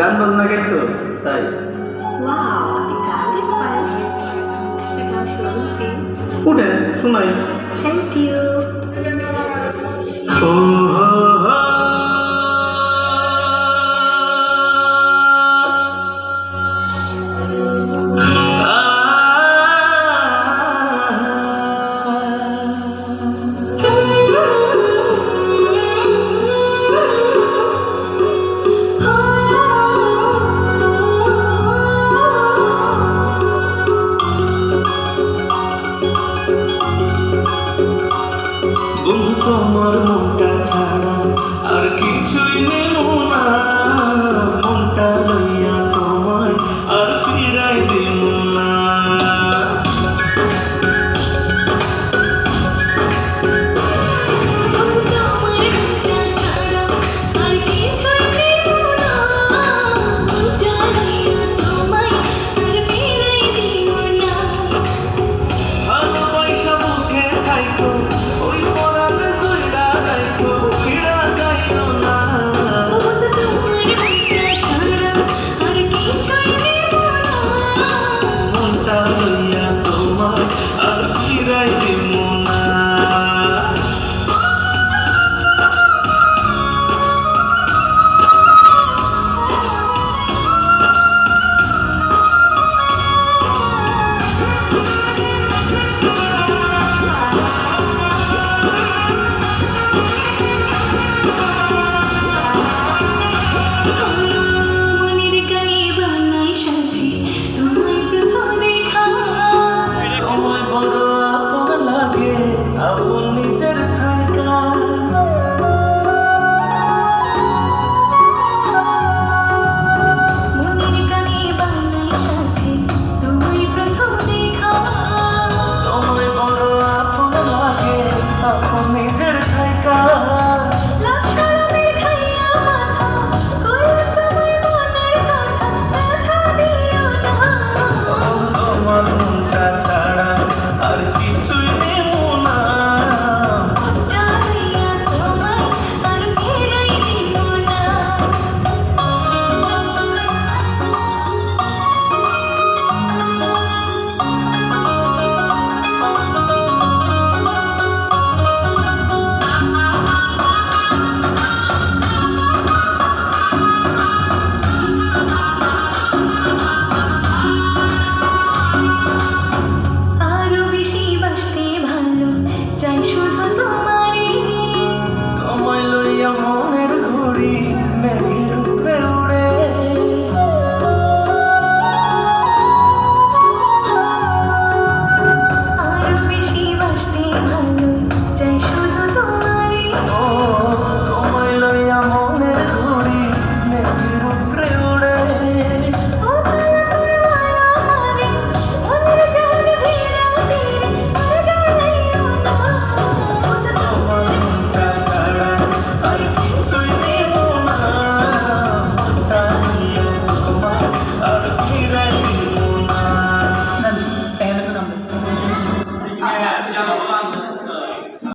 গান বাজনা গেতো তাই। ওয়াও, আপনি গান গাইতে পারেন? একটা গান শুনুন প্লিজ। উঠে শোনাই। Thank you. ও হো হো বন্ধু তোমার মনটা ছাড়া আর কিছুই নেব না, মনটা লইয়া তোমায় আর ফিরাই দিব না। ভালোবাসা বুকে থাইকো, ওই পরাণে জুইড়া রাইখো, ফিরা যাইও না। মনটা লইয়া তোমায় আর ফিরাই দিব না। তোমায় বড় আপন লাগে, আপন নিজের থাইকা। তোমায় বড় আপন লাগে, আপন নিজের থাইকা। তোমার মনটা ছাড়া আর কিছুই নেব না। তোমায় লইয়া মনের ঘড়ি মেঘের উপরে উড়ে। ও তোমায় লইয়া মনের ঘড়ি মেঘের উপরে